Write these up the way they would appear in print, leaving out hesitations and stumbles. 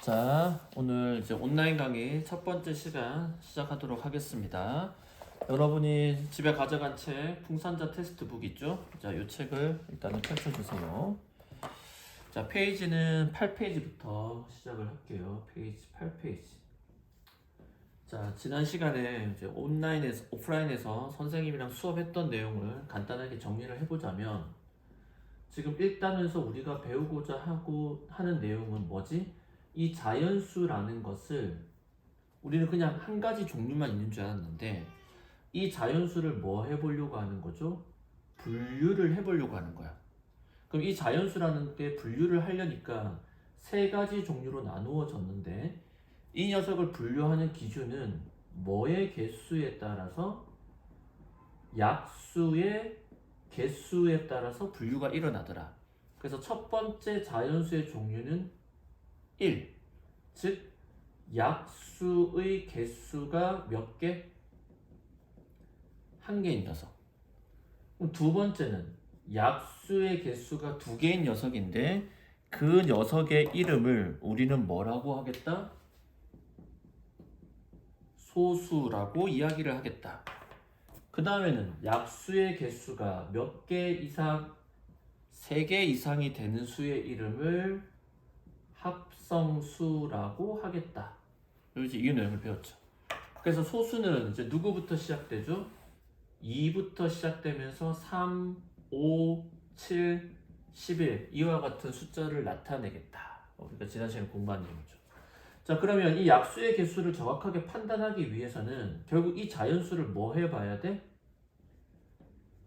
자, 오늘 이제 온라인 강의 첫 번째 시간 시작하도록 하겠습니다. 여러분이 집에 가져간 책 풍산자 테스트북 있죠? 자, 이 책을 일단은 펼쳐주세요. 자, 페이지는 8페이지부터 시작을 할게요. 페이지 8페이지. 자, 지난 시간에 이제 온라인에서 오프라인에서 선생님이랑 수업했던 내용을 간단하게 정리를 해보자면, 지금 1단에서 우리가 배우고자 하는 내용은 뭐지? 이 자연수라는 것을 우리는 그냥 한 가지 종류만 있는 줄 알았는데, 이 자연수를 뭐 해보려고 하는 거죠? 분류를 해보려고 하는 거야. 그럼 이 자연수라는 게 분류를 하려니까 세 가지 종류로 나누어졌는데, 이 녀석을 분류하는 기준은 뭐의 개수에 따라서, 약수의 개수에 따라서 분류가 일어나더라. 그래서 첫 번째 자연수의 종류는 1, 즉 약수의 개수가 몇 개? 한 개인 녀석. 그럼 두 번째는 약수의 개수가 두 개인 녀석인데, 그 녀석의 이름을 우리는 뭐라고 하겠다? 소수라고 이야기를 하겠다. 그 다음에는 약수의 개수가 몇 개 이상, 3개 이상이 되는 수의 이름을 합성수라고 하겠다. 이제 이 내용을 배웠죠. 그래서 소수는 이제 누구부터 시작되죠? 2부터 시작되면서 3, 5, 7, 11 이와 같은 숫자를 나타내겠다. 우리가 지난 시간에 공부한 내용이죠. 자, 그러면 이 약수의 개수를 정확하게 판단하기 위해서는 결국 이 자연수를 뭐 해봐야 돼?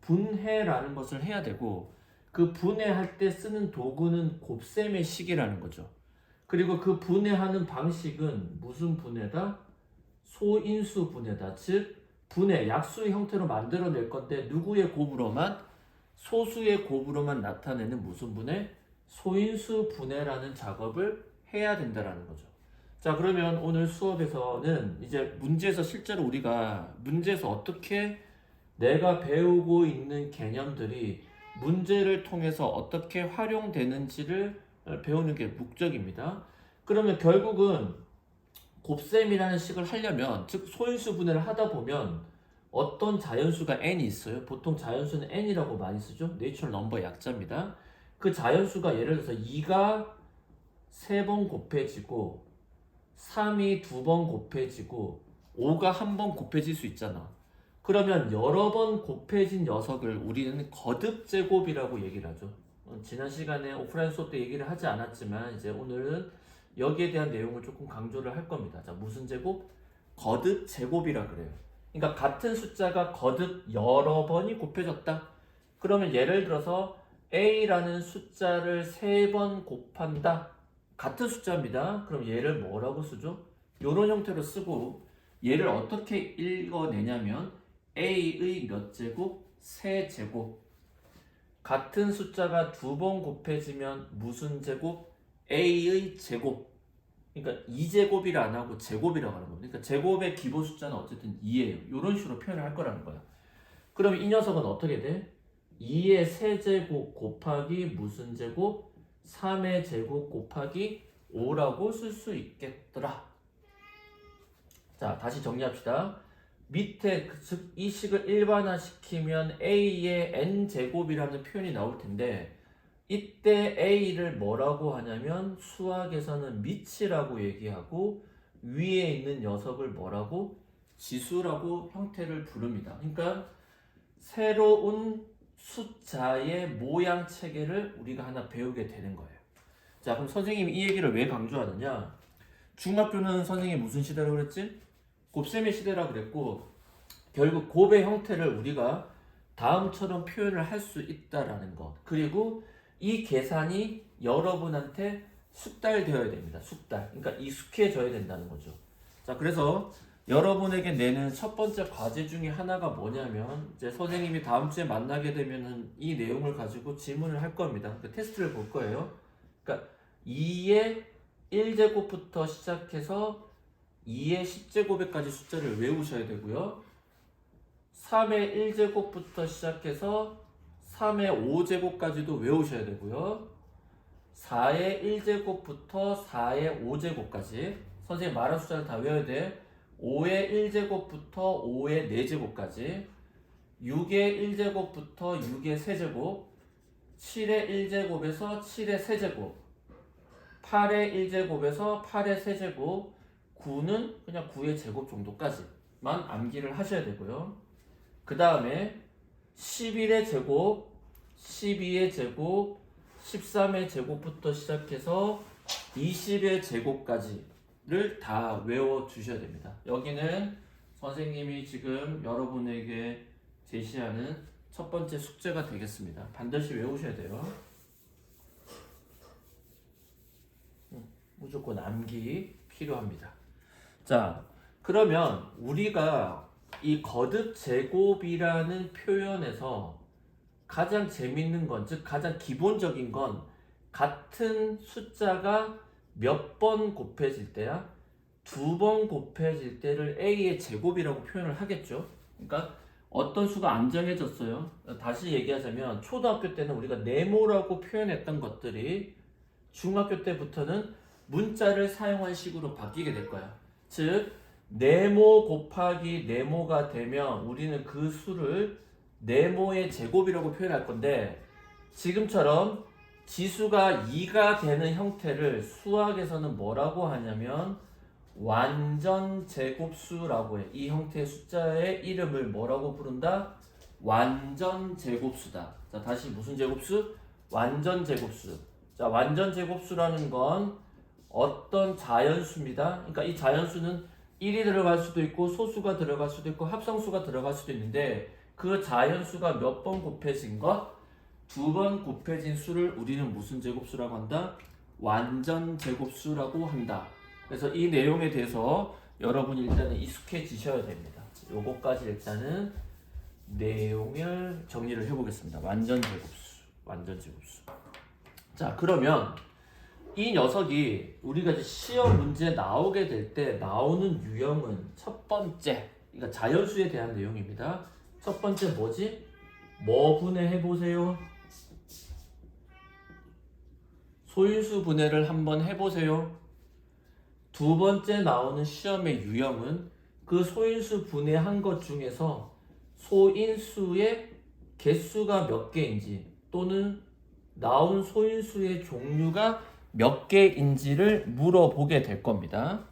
분해라는 것을 해야 되고, 그 분해할 때 쓰는 도구는 곱셈의 식이라는 거죠. 그리고 그 분해하는 방식은 무슨 분해다? 소인수 분해다. 즉 분해, 약수의 형태로 만들어낼 건데, 누구의 곱으로만? 소수의 곱으로만 나타내는 무슨 분해? 소인수 분해라는 작업을 해야 된다는 거죠. 자, 그러면 오늘 수업에서는 이제 문제에서 실제로 우리가 문제에서 어떻게 내가 배우고 있는 개념들이 문제를 통해서 어떻게 활용되는지를 배우는 게 목적입니다. 그러면 결국은 곱셈이라는 식을 하려면, 즉 소인수 분해를 하다 보면 어떤 자연수가 n이 있어요. 보통 자연수는 n이라고 많이 쓰죠. 내추럴 넘버 약자입니다. 그 자연수가 예를 들어서 2가 3번 곱해지고 3이 2번 곱해지고 5가 1번 곱해질 수 있잖아. 그러면 여러 번 곱해진 녀석을 우리는 거듭 제곱이라고 얘기를 하죠. 지난 시간에 오프라인 수업 때 얘기를 하지 않았지만, 이제 오늘은 여기에 대한 내용을 조금 강조를 할 겁니다. 자, 무슨 제곱? 거듭 제곱이라 그래요. 그러니까 같은 숫자가 거듭 여러 번이 곱해졌다. 그러면 예를 들어서 A라는 숫자를 3번 곱한다. 같은 숫자입니다. 그럼 얘를 뭐라고 쓰죠? 이런 형태로 쓰고, 얘를 어떻게 읽어내냐면 A의 몇 제곱? 세제곱. 같은 숫자가 2번 곱해지면 무슨 제곱? A의 제곱. 그러니까 2제곱이라 안 하고 제곱이라고 하는 겁니다. 그러니까 제곱의 기본 숫자는 어쨌든 2예요. 이런 식으로 표현을 할 거라는 거야. 그럼 이 녀석은 어떻게 돼? 2의 세제곱 곱하기 무슨 제곱? 3의 제곱 곱하기 5라고 쓸 수 있겠더라. 자, 다시 정리합시다. 밑에 즉 이 식을 일반화시키면 A의 n제곱이라는 표현이 나올 텐데, 이때 A를 뭐라고 하냐면 수학에서는 미치라고 얘기하고, 위에 있는 녀석을 뭐라고? 지수라고 형태를 부릅니다. 그러니까 새로운 숫자의 모양 체계를 우리가 하나 배우게 되는 거예요. 자, 그럼 선생님이 이 얘기를 왜 강조하느냐? 중학교는 선생님이 무슨 시대라고 그랬지? 곱셈의 시대라 그랬고, 결국 곱의 형태를 우리가 다음처럼 표현을 할 수 있다라는 것. 그리고 이 계산이 여러분한테 숙달되어야 됩니다. 숙달. 그러니까 익숙해져야 된다는 거죠. 자, 그래서 여러분에게 내는 첫 번째 과제 중에 하나가 뭐냐면, 이제 선생님이 다음 주에 만나게 되면은 이 내용을 가지고 질문을 할 겁니다. 그러니까 테스트를 볼 거예요. 그러니까 2의 1제곱부터 시작해서 2의 10제곱에까지 숫자를 외우셔야 되고요. 3의 1제곱부터 시작해서 3의 5제곱까지도 외우셔야 되고요. 4의 1제곱부터 4의 5제곱까지 선생님 말한 숫자를 다 외워야 돼. 5의 1제곱부터 5의 4제곱까지 6의 1제곱부터 6의 세제곱 7의 1제곱에서 7의 세제곱 8의 1제곱에서 8의 세제곱 9는 그냥 9의 제곱 정도까지만 암기를 하셔야 되고요. 그 다음에 11의 제곱 12의 제곱 13의 제곱부터 시작해서 20의 제곱까지를 다 외워주셔야 됩니다. 여기는 선생님이 지금 여러분에게 제시하는 첫 번째 숙제가 되겠습니다. 반드시 외우셔야 돼요. 무조건 암기 필요합니다. 자, 그러면 우리가 이 거듭 제곱이라는 표현에서 가장 재밌는 건, 즉 가장 기본적인 건 같은 숫자가 몇 번 곱해질 때야? 2번 곱해질 때를 a의 제곱이라고 표현을 하겠죠. 그러니까 어떤 수가 안 정해졌어요. 다시 얘기하자면 초등학교 때는 우리가 네모라고 표현했던 것들이 중학교 때부터는 문자를 사용한 식으로 바뀌게 될 거야. 즉 네모 곱하기 네모가 되면 우리는 그 수를 네모의 제곱이라고 표현할 건데, 지금처럼 지수가 2가 되는 형태를 수학에서는 뭐라고 하냐면 완전 제곱수라고 해. 이 형태의 숫자의 이름을 뭐라고 부른다? 완전 제곱수다. 자, 다시 무슨 제곱수? 완전 제곱수. 자, 완전 제곱수라는 건 어떤 자연수입니다. 그러니까 이 자연수는 1이 들어갈 수도 있고 소수가 들어갈 수도 있고 합성수가 들어갈 수도 있는데, 그 자연수가 몇 번 곱해진 것? 2번 곱해진 수를 우리는 무슨 제곱수라고 한다? 완전 제곱수라고 한다. 그래서 이 내용에 대해서 여러분이 일단은 익숙해지셔야 됩니다. 요거까지 일단은 내용을 정리를 해보겠습니다. 완전 제곱수, 완전 제곱수. 자, 그러면 이 녀석이 우리가 이제 시험 문제 나오게 될 때 나오는 유형은 첫 번째, 그러니까 자연수에 대한 내용입니다. 첫 번째 뭐지? 뭐 분해해 보세요. 소인수 분해를 한번 해보세요. 두 번째 나오는 시험의 유형은 그 소인수 분해한 것 중에서 소인수의 개수가 몇 개인지 또는 나온 소인수의 종류가 몇 개인지를 물어보게 될 겁니다.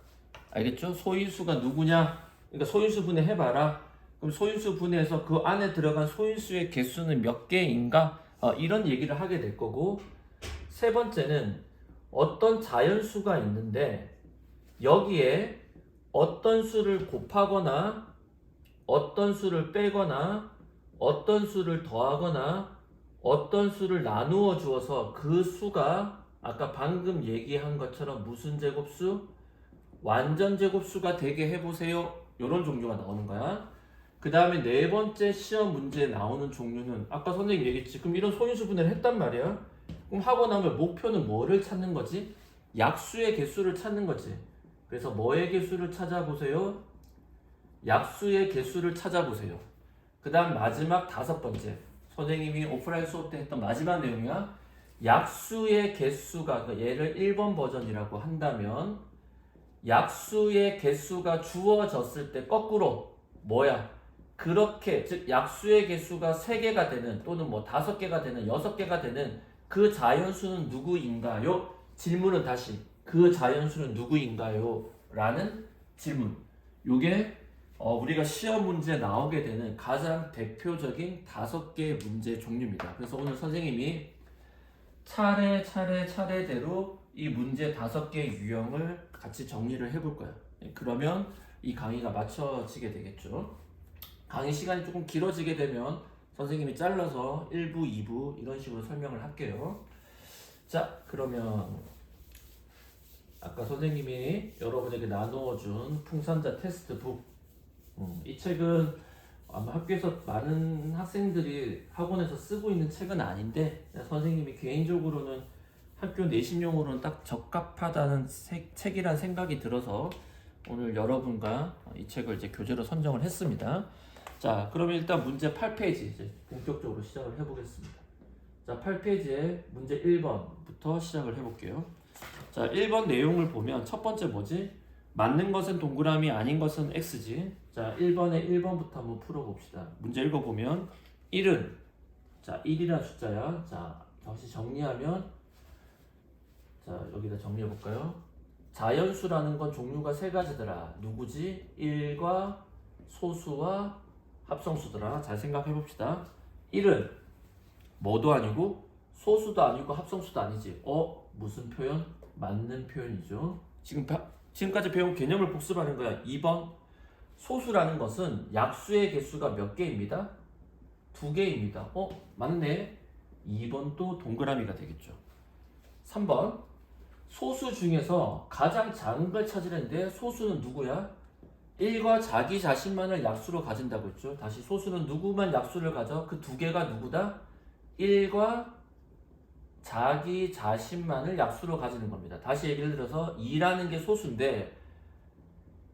알겠죠? 소인수가 누구냐? 그러니까 소인수 분해 해봐라. 그럼 소인수 분해해서 그 안에 들어간 소인수의 개수는 몇 개인가? 이런 얘기를 하게 될 거고, 세 번째는 어떤 자연수가 있는데 여기에 어떤 수를 곱하거나 어떤 수를 빼거나 어떤 수를 더하거나 어떤 수를 나누어 주어서 그 수가 아까 방금 얘기한 것처럼 무슨 제곱수? 완전 제곱수가 되게 해보세요. 이런 종류가 나오는 거야. 그 다음에 네 번째 시험 문제에 나오는 종류는 아까 선생님 얘기했지. 그럼 이런 소인수 분해를 했단 말이야. 그럼 하고 나면 목표는 뭐를 찾는 거지? 약수의 개수를 찾는 거지. 그래서 뭐의 개수를 찾아보세요? 약수의 개수를 찾아보세요. 그 다음 마지막 다섯 번째, 선생님이 오프라인 수업 때 했던 마지막 내용이야. 약수의 개수가, 얘를 1번 버전이라고 한다면 약수의 개수가 주어졌을 때 거꾸로 뭐야? 그렇게, 즉 약수의 개수가 3개가 되는 또는 뭐 5개가 되는 6개가 되는 그 자연수는 누구인가요? 질문은 다시 그 자연수는 누구인가요? 라는 질문. 요게 우리가 시험 문제 나오게 되는 가장 대표적인 5개의 문제 종류입니다. 그래서 오늘 선생님이 차례대로 이 문제 5개의 유형을 같이 정리를 해볼 거예요. 그러면 이 강의가 맞춰지게 되겠죠. 강의 시간이 조금 길어지게 되면 선생님이 잘라서 1부, 2부 이런 식으로 설명을 할게요. 자, 그러면 아까 선생님이 여러분에게 나누어준 풍산자 테스트북, 이 책은 아마 학교에서 많은 학생들이 학원에서 쓰고 있는 책은 아닌데 선생님이 개인적으로는 학교 내신용으로는 딱 적합하다는 책이란 생각이 들어서 오늘 여러분과 이 책을 이제 교재로 선정을 했습니다. 자, 그러면 일단 문제 8페이지 이제 본격적으로 시작을 해보겠습니다. 자, 8페이지에 문제 1번부터 시작을 해볼게요. 자, 1번 내용을 보면 첫 번째 뭐지? 맞는 것은 동그라미, 아닌 것은 X지. 자, 1번에 1번부터 한번 풀어봅시다. 문제 읽어보면 1은 자, 1이라는 숫자야. 자, 다시 정리하면 자, 여기다 정리해볼까요? 자연수라는 건 종류가 세 가지더라. 누구지? 1과 소수와 합성수더라. 잘 생각해봅시다. 1은 뭐도 아니고 소수도 아니고 합성수도 아니지. 무슨 표현? 맞는 표현이죠. 지금까지 배운 개념을 복습하는 거야. 2번 소수라는 것은 약수의 개수가 몇 개입니다? 2개입니다. 맞네. 2번도 동그라미가 되겠죠. 3번 소수 중에서 가장 작은 걸 찾으려는데 소수는 누구야? 1과 자기 자신만을 약수로 가진다고 했죠. 다시 소수는 누구만 약수를 가져? 그 2개가 누구다? 1과 자기 자신만을 약수로 가지는 겁니다. 다시 얘기를 들어서 2라는 게 소수인데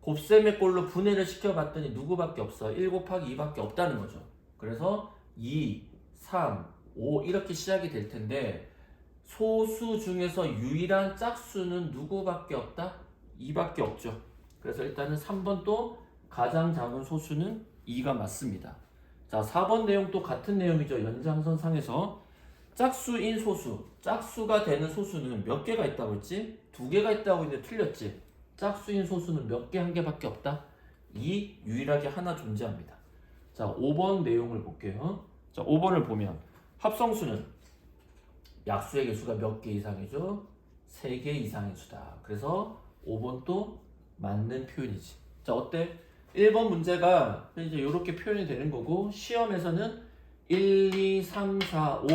곱셈의 꼴로 분해를 시켜봤더니 누구밖에 없어? 1 곱하기 2밖에 없다는 거죠. 그래서 2, 3, 5 이렇게 시작이 될 텐데 소수 중에서 유일한 짝수는 누구밖에 없다? 2밖에 없죠. 그래서 일단은 3번 또 가장 작은 소수는 2가 맞습니다. 자, 4번 내용도 같은 내용이죠. 연장선 상에서 짝수인 소수, 짝수가 되는 소수는 몇 개가 있다고 했지? 2개가 있다고 했는데 틀렸지? 짝수인 소수는 몇 개? 1개밖에 없다? 2, 유일하게 하나 존재합니다. 자, 5번 내용을 볼게요. 자, 5번을 보면 합성수는 약수의 개수가 몇 개 이상이죠? 3개 이상의 수다. 그래서 5번도 맞는 표현이지. 자, 어때? 1번 문제가 이제 이렇게 표현이 되는 거고 시험에서는 1, 2, 3, 4, 5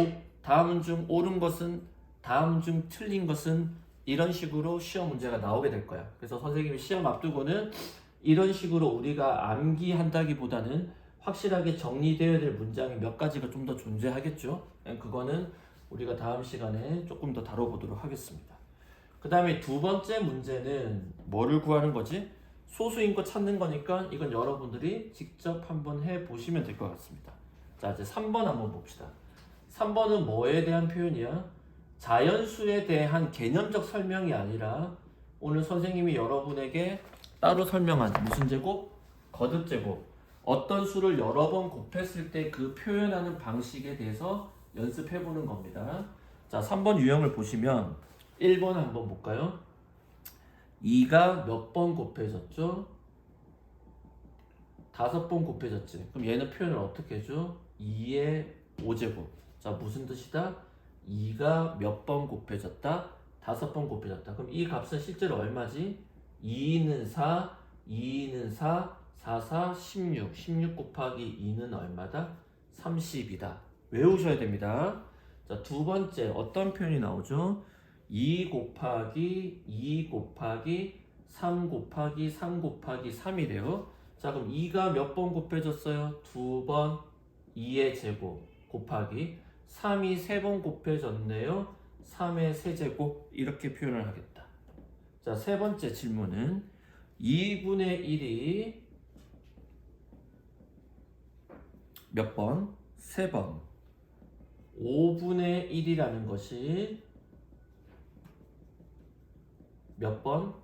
다음 중 옳은 것은 다음 중 틀린 것은 이런 식으로 시험 문제가 나오게 될 거야. 그래서 선생님이 시험 앞두고는 이런 식으로 우리가 암기한다기보다는 확실하게 정리되어야 될 문장이 몇 가지가 좀 더 존재하겠죠. 그거는 우리가 다음 시간에 조금 더 다뤄보도록 하겠습니다. 그 다음에 두 번째 문제는 뭐를 구하는 거지? 소수인 거 찾는 거니까 이건 여러분들이 직접 한번 해보시면 될 것 같습니다. 자, 이제 3번 한번 봅시다. 3번은 뭐에 대한 표현이야? 자연수에 대한 개념적 설명이 아니라 오늘 선생님이 여러분에게 따로 설명한 무슨 제곱? 거듭 제곱. 어떤 수를 여러 번 곱했을 때 그 표현하는 방식에 대해서 연습해보는 겁니다. 자, 3번 유형을 보시면 1번 한번 볼까요? 2가 몇 번 곱해졌죠? 5번 곱해졌지. 그럼 얘는 표현을 어떻게 해줘? 2의 5제곱. 자, 무슨 뜻이다? 2가 몇 번 곱해졌다? 5번 곱해졌다. 그럼 이 값은 실제로 얼마지? 2는 4, 2는 4, 4, 4, 16. 16 곱하기 2는 얼마다? 30이다. 외우셔야 됩니다. 자, 두 번째 어떤 표현이 나오죠? 2 곱하기 2 곱하기 3 곱하기 3 곱하기 3이래요. 자, 그럼 2가 몇 번 곱해졌어요? 2번 2의 제곱 곱하기 3이 3번 곱해졌네요. 3의 세제곱 이렇게 표현을 하겠다. 자, 세 번째 질문은 2분의 1이 몇 번? 3번. 5분의 1이라는 것이 몇 번?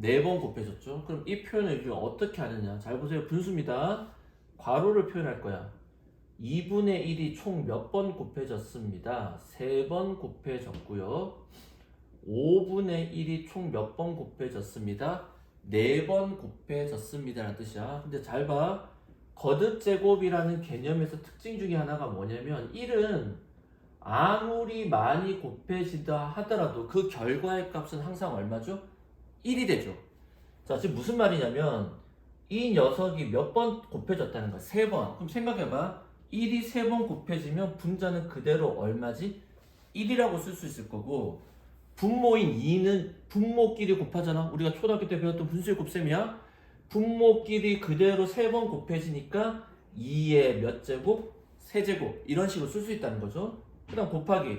4번 곱해졌죠. 그럼 이 표현을 우리가 어떻게 하느냐? 잘 보세요. 분수입니다. 괄호를 표현할 거야. 2분의 1이 총 몇 번 곱해졌습니다. 3번 곱해졌고요. 5분의 1이 총 몇 번 곱해졌습니다. 4번 곱해졌습니다 라는 뜻이야. 근데 잘 봐. 거듭 제곱이라는 개념에서 특징 중에 하나가 뭐냐면 1은 아무리 많이 곱해지다 하더라도 그 결과의 값은 항상 얼마죠? 1이 되죠. 자, 지금 무슨 말이냐면 이 녀석이 몇 번 곱해졌다는 거야? 3번. 그럼 생각해봐. 1이 3번 곱해지면 분자는 그대로 얼마지? 1이라고 쓸 수 있을 거고 분모인 2는 분모끼리 곱하잖아. 우리가 초등학교 때 배웠던 분수의 곱셈이야. 분모끼리 그대로 3번 곱해지니까 2의 몇 제곱? 세제곱 이런 식으로 쓸 수 있다는 거죠. 그 다음 곱하기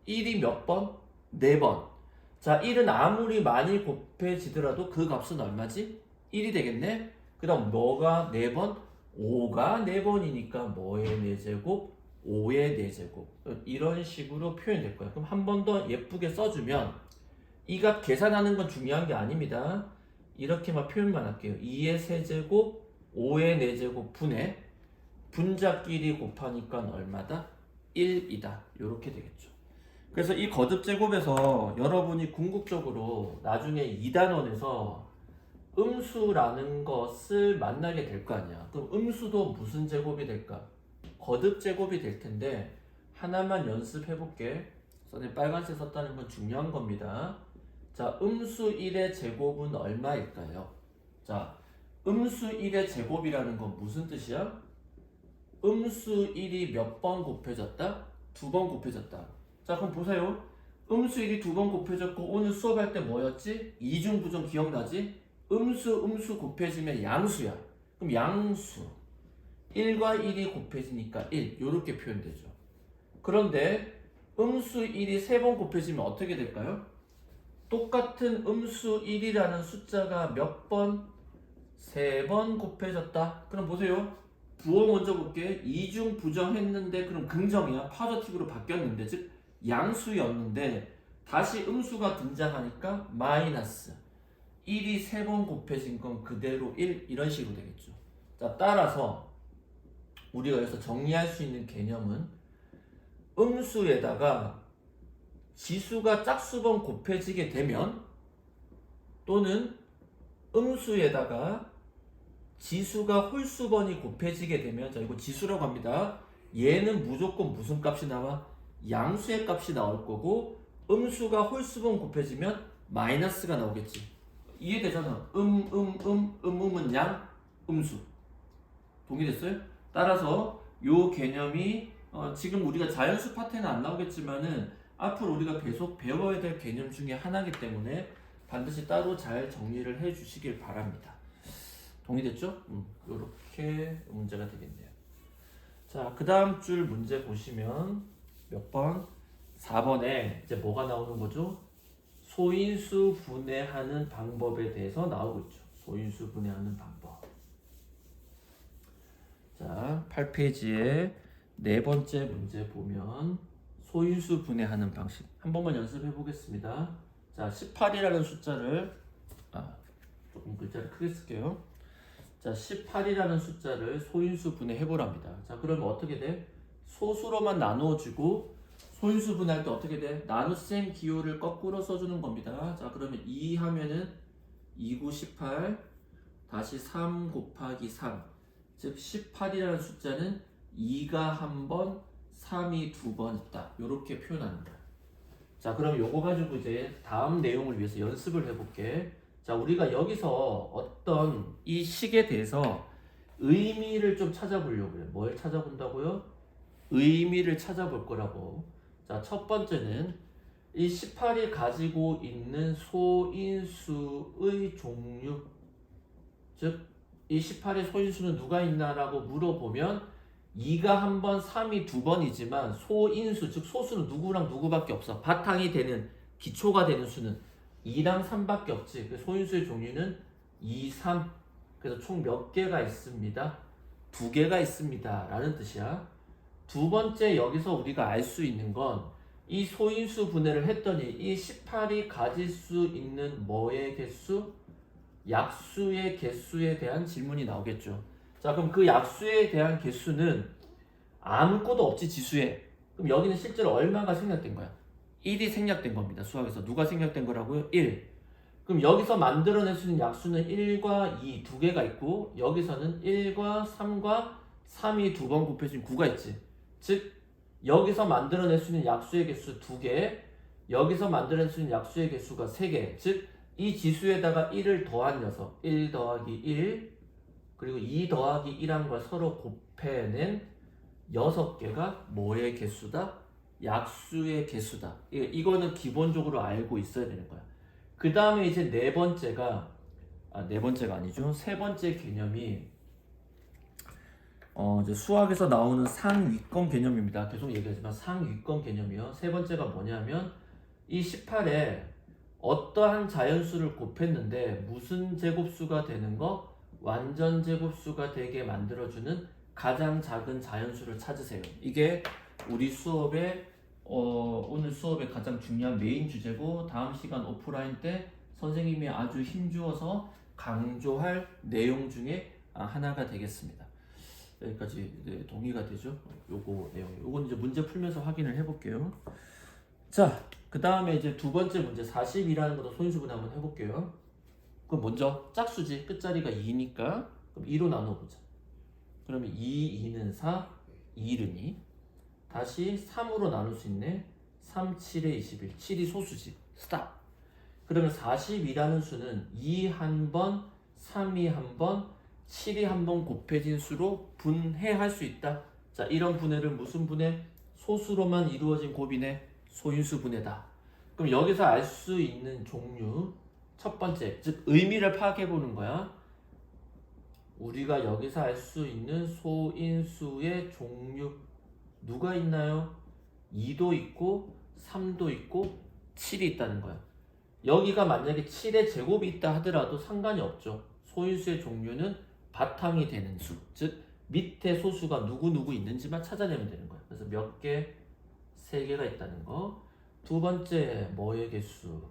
1이 몇 번? 4번. 자, 1은 아무리 많이 곱해지더라도 그 값은 얼마지? 1이 되겠네. 그 다음 뭐가 4번? 5가 4번이니까 뭐의 4제곱? 5의 4제곱 이런 식으로 표현될 거예요. 그럼 한 번 더 예쁘게 써주면 이 값 계산하는 건 중요한 게 아닙니다. 이렇게만 표현만 할게요. 2의 세제곱 5의 4제곱 분의 분자끼리 곱하니까 얼마다? 1이다. 이렇게 되겠죠. 그래서 이 거듭 제곱에서 여러분이 궁극적으로 나중에 2단원에서 음수라는 것을 만나게 될 거 아니야. 그럼 음수도 무슨 제곱이 될까? 거듭 제곱이 될 텐데 하나만 연습해 볼게. 선생님 빨간색 썼다는 건 중요한 겁니다. 자, 음수 1의 제곱은 얼마일까요? 자, 음수 1의 제곱이라는 건 무슨 뜻이야? 음수 1이 몇 번 곱해졌다? 2번 곱해졌다. 자, 그럼 보세요. 음수 1이 2번 곱해졌고 오늘 수업할 때 뭐였지? 이중부정 기억나지? 음수 곱해지면 양수야. 그럼 양수 1과 1이 곱해지니까 1 이렇게 표현되죠. 그런데 음수 1이 3번 곱해지면 어떻게 될까요? 똑같은 음수 1이라는 숫자가 몇 번? 3번 곱해졌다. 그럼 보세요. 부호 먼저 볼게. 이중 부정했는데 그럼 긍정이야. 파저티브로 바뀌었는데 즉 양수였는데 다시 음수가 등장하니까 마이너스 1이 3번 곱해진 건 그대로 1 이런 식으로 되겠죠. 자, 따라서 우리가 여기서 정리할 수 있는 개념은 음수에다가 지수가 짝수번 곱해지게 되면 또는 음수에다가 지수가 홀수번이 곱해지게 되면 자 이거 지수라고 합니다. 얘는 무조건 무슨 값이 나와? 양수의 값이 나올 거고 음수가 홀수번 곱해지면 마이너스가 나오겠지. 이해되잖아. 음은 양, 음수. 동의됐어요? 따라서 요 개념이 지금 우리가 자연수 파트는 안 나오겠지만은 앞으로 우리가 계속 배워야 될 개념 중에 하나이기 때문에 반드시 따로 잘 정리를 해 주시길 바랍니다. 동의됐죠? 요렇게 문제가 되겠네요. 자, 그 다음 줄 문제 보시면 몇 번? 4번에 이제 뭐가 나오는 거죠? 소인수 분해하는 방법에 대해서 나오고 있죠. 소인수 분해하는 방법. 자, 8페이지에 네 번째 문제 보면 소인수 분해하는 방식 한 번만 연습해 보겠습니다. 자, 18이라는 숫자를 조금 글자를 크게 쓸게요. 자, 18이라는 숫자를 소인수 분해해 보랍니다. 자, 그러면 어떻게 돼? 소수로만 나누어지고 소인수 분해할 때 어떻게 돼? 나눗셈 기호를 거꾸로 써주는 겁니다. 자, 그러면 2 하면은 2, 9, 18 다시 3 곱하기 3 즉 18이라는 숫자는 2가 한 번, 3이 두 번 있다. 이렇게 표현합니다. 자, 그럼 요거 가지고 이제 다음 내용을 위해서 연습을 해볼게. 자, 우리가 여기서 어떤 이 식에 대해서 의미를 좀 찾아보려고 해요. 뭘 찾아본다고요? 의미를 찾아볼 거라고. 자, 첫 번째는 이 18이 가지고 있는 소인수의 종류, 즉 이 18의 소인수는 누가 있나라고 물어보면 2가 한 번, 3이 두 번이지만 소인수, 즉 소수는 누구랑 누구밖에 없어. 바탕이 되는, 기초가 되는 수는 2랑 3밖에 없지. 그 소인수의 종류는 2, 3. 그래서 총 몇 개가 있습니다? 2개가 있습니다. 라는 뜻이야. 두 번째 여기서 우리가 알 수 있는 건 이 소인수 분해를 했더니 이 18이 가질 수 있는 뭐의 개수? 약수의 개수에 대한 질문이 나오겠죠. 자, 그럼 그 약수에 대한 개수는 아무것도 없지, 지수에. 그럼 여기는 실제로 얼마가 생략된 거야? 1이 생략된 겁니다. 수학에서. 누가 생략된 거라고요? 1. 그럼 여기서 만들어낼 수 있는 약수는 1과 2 두 개가 있고 여기서는 1과 3과 3이 두 번 곱해진 9가 있지. 즉 여기서 만들어낼 수 있는 약수의 개수 2개, 여기서 만들어낼 수 있는 약수의 개수가 3개. 즉 이 지수에다가 1을 더한 녀석, 1 더하기 1 그리고 2 더하기 1한 걸 서로 곱해낸 6개가 뭐의 개수다? 약수의 개수다. 이거는 기본적으로 알고 있어야 되는 거야. 그 다음에 이제 네 번째가 아니죠. 세 번째 개념이 이제 수학에서 나오는 상위권 개념입니다. 계속 얘기하지만 상위권 개념이요. 세 번째가 뭐냐면 이 18에 어떠한 자연수를 곱했는데 무슨 제곱수가 되는 거? 완전 제곱수가 되게 만들어주는 가장 작은 자연수를 찾으세요. 이게 우리 수업의 오늘 수업의 가장 중요한 메인 주제고 다음 시간 오프라인 때 선생님이 아주 힘주어서 강조할 내용 중에 하나가 되겠습니다. 여기까지 네, 동의가 되죠? 요거 내용. 요건 이제 문제 풀면서 확인을 해볼게요. 자, 그 다음에 이제 두 번째 문제 40이라는 것도 소인수분 한번 해볼게요. 그럼 먼저 짝수지 끝자리가 2니까 그럼 2로 나눠보자. 그러면 2, 2는 4, 2는 2. 다시 3으로 나눌 수 있네. 3, 7에 21. 7이 소수지. 스탑. 그러면 40이라는 수는 2 한 번, 3이 한 번, 7이 한 번 곱해진 수로 분해할 수 있다. 자, 이런 분해를 무슨 분해? 소수로만 이루어진 곱이네. 소인수 분해다. 그럼 여기서 알 수 있는 종류 첫 번째, 즉 의미를 파악해 보는 거야. 우리가 여기서 알 수 있는 소인수의 종류 누가 있나요? 2도 있고 3도 있고 7이 있다는 거야. 여기가 만약에 7의 제곱이 있다 하더라도 상관이 없죠. 소인수의 종류는 바탕이 되는 수, 즉 밑에 소수가 누구 있는지만 찾아내면 되는 거야. 그래서 몇 개? 3개가 있다는 거. 두 번째, 뭐의 개수?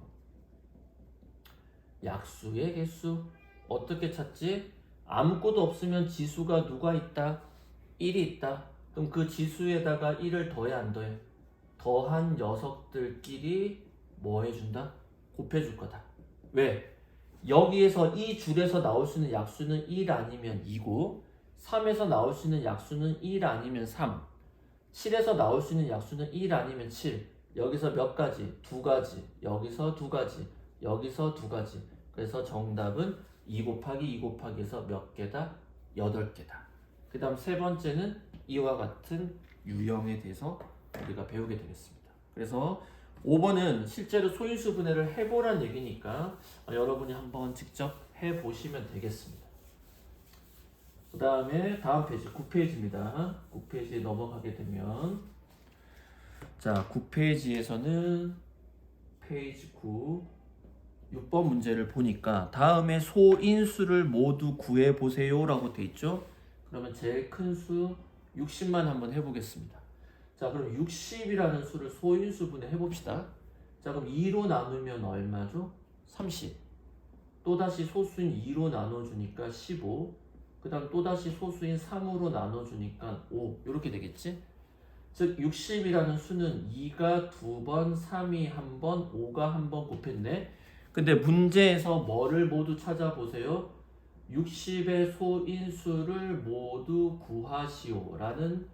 약수의 개수. 어떻게 찾지? 아무것도 없으면 지수가 누가 있다? 1이 있다. 그럼 그 지수에다가 1을 더해 안 더해? 더한 녀석들끼리 뭐 해준다? 곱해줄 거다. 왜? 여기에서 이 줄에서 나올 수 있는 약수는 1 아니면 2고 3에서 나올 수 있는 약수는 1 아니면 3, 7에서 나올 수 있는 약수는 1 아니면 7. 여기서 몇 가지? 2가지. 여기서 2가지. 여기서 2가지. 그래서 정답은 2 곱하기 2 곱하기에서 몇 개다? 8개다. 그 다음 세 번째는 이와 같은 유형에 대해서 우리가 배우게 되겠습니다. 그래서 5번은 실제로 소인수 분해를 해보란 얘기니까 여러분이 한번 직접 해보시면 되겠습니다. 그 다음에 다음 페이지 9페이지입니다. 9페이지에 넘어가게 되면 자 9페이지에서는 페이지 9 6번 문제를 보니까 다음에 소인수를 모두 구해보세요 라고 돼 있죠. 그러면 제일 큰 수 60만 한번 해보겠습니다. 자 그럼 60이라는 수를 소인수 분해 해봅시다. 자 그럼 2로 나누면 얼마죠? 30. 또다시 소수인 2로 나눠주니까 15. 그 다음 또다시 소수인 3으로 나눠주니까 5. 이렇게 되겠지? 즉 60이라는 수는 2가 2번, 3이 1번, 5가 1번 곱했네. 근데 문제에서 뭐를 모두 찾아보세요. 60의 소인수를 모두 구하시오 라는,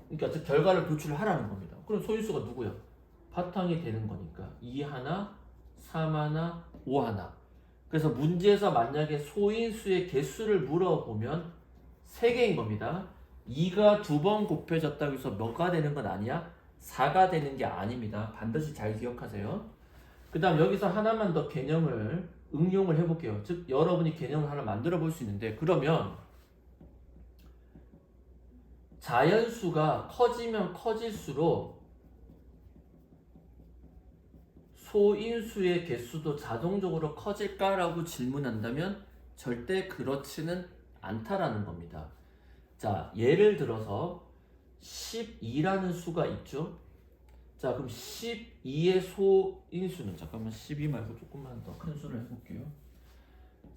그러니까 즉 결과를 도출하라는 겁니다. 그럼 소인수가 누구야? 바탕이 되는 거니까 2 하나, 3 하나, 5 하나. 그래서 문제에서 만약에 소인수의 개수를 물어보면 3개인 겁니다. 2가 2번 곱해졌다고 해서 몇가 되는 건 아니야? 4가 되는 게 아닙니다. 반드시 잘 기억하세요. 그 다음 여기서 하나만 더 개념을 응용을 해볼게요. 즉 여러분이 개념을 하나 만들어 볼 수 있는데, 그러면 자연수가 커지면 커질수록 소인수의 개수도 자동적으로 커질까라고 질문한다면 절대 그렇지는 않다라는 겁니다. 자, 예를 들어서 12라는 수가 있죠. 자, 그럼 12의 소인수는, 잠깐만 12 말고 조금만 더 큰 수를 해볼게요.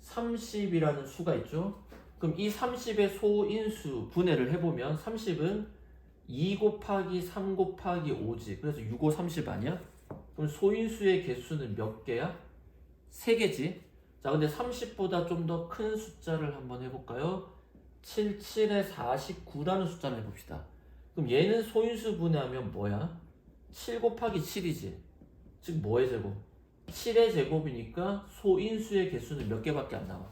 30이라는 수가 있죠. 그럼 이 30의 소인수 분해를 해보면 30은 2 곱하기 3 곱하기 5지. 그래서 6, 5, 30 아니야? 그럼 소인수의 개수는 몇 개야? 3개지. 자, 근데 30보다 좀 더 큰 숫자를 한번 해볼까요? 7, 7에 49라는 숫자를 해봅시다. 그럼 얘는 소인수 분해하면 뭐야? 7 곱하기 7이지. 즉 뭐의 제곱? 7의 제곱이니까 소인수의 개수는 몇 개밖에 안 나와?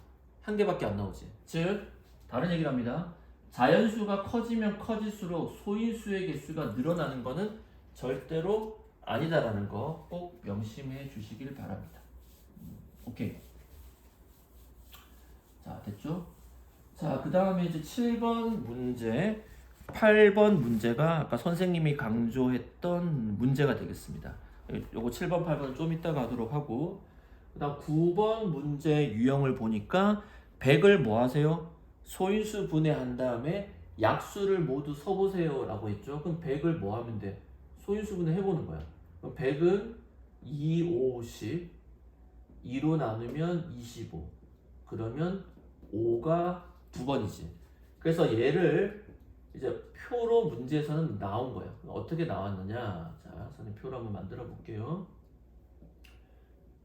1개밖에 안 나오지. 즉 다른 얘기를 합니다. 자연수가 커지면 커질수록 소인수의 개수가 늘어나는 것은 절대로 아니다라는 거 꼭 명심해 주시길 바랍니다. 오케이. 자, 됐죠? 자, 그 다음에 이제 7번 문제, 8번 문제가 아까 선생님이 강조했던 문제가 되겠습니다. 요거 7번, 8번은 좀 이따가 하도록 하고, 그 다음 9번 문제 유형을 보니까 100을 뭐 하세요? 소인수 분해한 다음에 약수를 모두 써보세요 라고 했죠. 그럼 100을 뭐 하면 돼? 소인수 분해 해보는 거야. 그럼 100은 2, 5, 10 2로 나누면 25 그러면 5가 2번이지. 그래서 얘를 이제 표로 문제에서는 나온 거예요. 어떻게 나왔느냐? 자, 선생님 표로 한번 만들어 볼게요.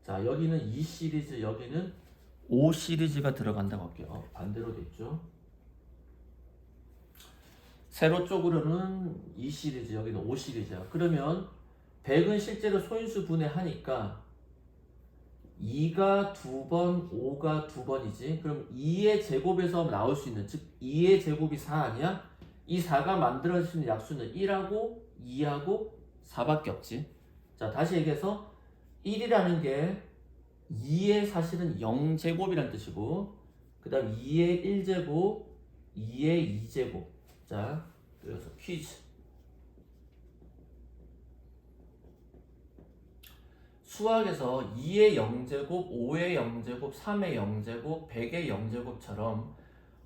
자, 여기는 2 시리즈, 여기는 5 시리즈가 들어간다고 할게요. 반대로 됐죠. 세로 쪽으로는 2 시리즈, 여기는 5 시리즈야. 그러면 100은 실제로 소인수 분해하니까 2가 2번, 5가 2번이지. 그럼 2의 제곱에서 나올 수 있는, 즉 2의 제곱이 4 아니야? 이 4가 만들어질 수 있는 약수는 1하고 2하고 4밖에 없지. 자, 다시 얘기해서 1이라는 게 2의 사실은 0제곱이란 뜻이고, 그 다음 2의 1제곱, 2의 2제곱. 자, 그래서 퀴즈. 수학에서 2의 0제곱, 5의 0제곱, 3의 0제곱, 100의 0제곱처럼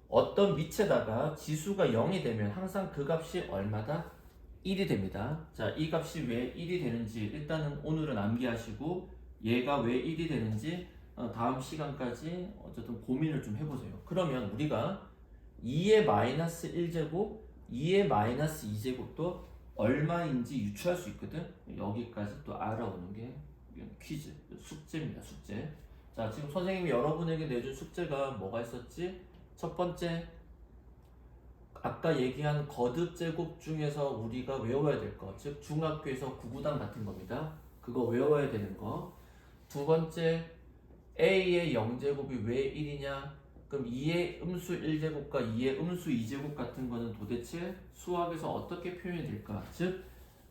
어떤 밑에다가 지수가 0이 되면 항상 그 값이 얼마다? 1이 됩니다. 자, 이 값이 왜 1이 되는지 일단은 오늘은 암기하시고 얘가 왜 1이 되는지 다음 시간까지 어쨌든 고민을 좀 해보세요. 그러면 우리가 2의 마이너스 1제곱, 2의 마이너스 2제곱도 얼마인지 유추할 수 있거든. 여기까지 또 알아오는 게 퀴즈, 숙제입니다. 숙제. 자, 지금 선생님이 여러분에게 내준 숙제가 뭐가 있었지? 첫 번째, 아까 얘기한 거듭 제곱 중에서 우리가 외워야 될 거, 즉 중학교에서 구구단 같은 겁니다. 그거 외워야 되는 거. 두 번째, a의 0제곱이 왜 1이냐? 그럼 2의 음수 1제곱과 2의 음수 2제곱 같은 거는 도대체 수학에서 어떻게 표현이 될까? 즉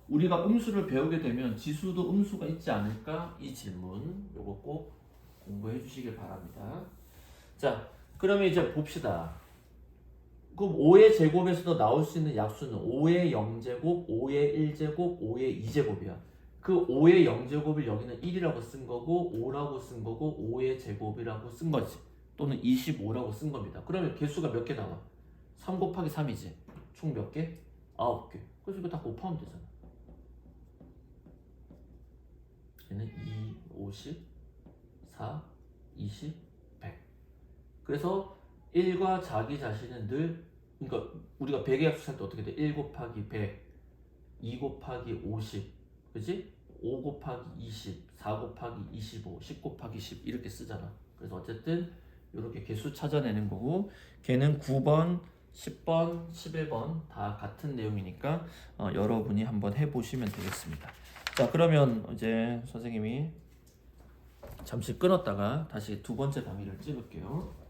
우리가 음수를 배우게 되면 지수도 음수가 있지 않을까? 이 질문 요거 꼭 공부해 주시길 바랍니다. 자, 그러면 이제 봅시다. 그럼 5의 제곱에서도 나올 수 있는 약수는 5의 0제곱, 5의 1제곱, 5의 2제곱이야. 그 5의 0제곱을 여기는 1이라고 쓴 거고 5라고 쓴 거고 5의 제곱이라고 쓴 거지. 또는 25라고 쓴 겁니다. 그러면 개수가 몇 개 나와? 3 곱하기 3이지. 총 몇 개? 9개. 그래서 이거 다 곱하면 되잖아. 얘는 2, 50, 4, 20, 100. 그래서 1과 자기 자신은 늘, 그러니까 우리가 100의 약수 살 때 어떻게 돼? 1 곱하기 100, 2 곱하기 50, 그지? 5 곱하기 20, 4 곱하기 25, 10 곱하기 10 이렇게 쓰잖아. 그래서 어쨌든 이렇게 개수 찾아내는 거고, 걔는 9번, 10번, 11번 다 같은 내용이니까 여러분이 한번 해보시면 되겠습니다. 자, 그러면 이제 선생님이 잠시 끊었다가 다시 두 번째 강의를 찍을게요.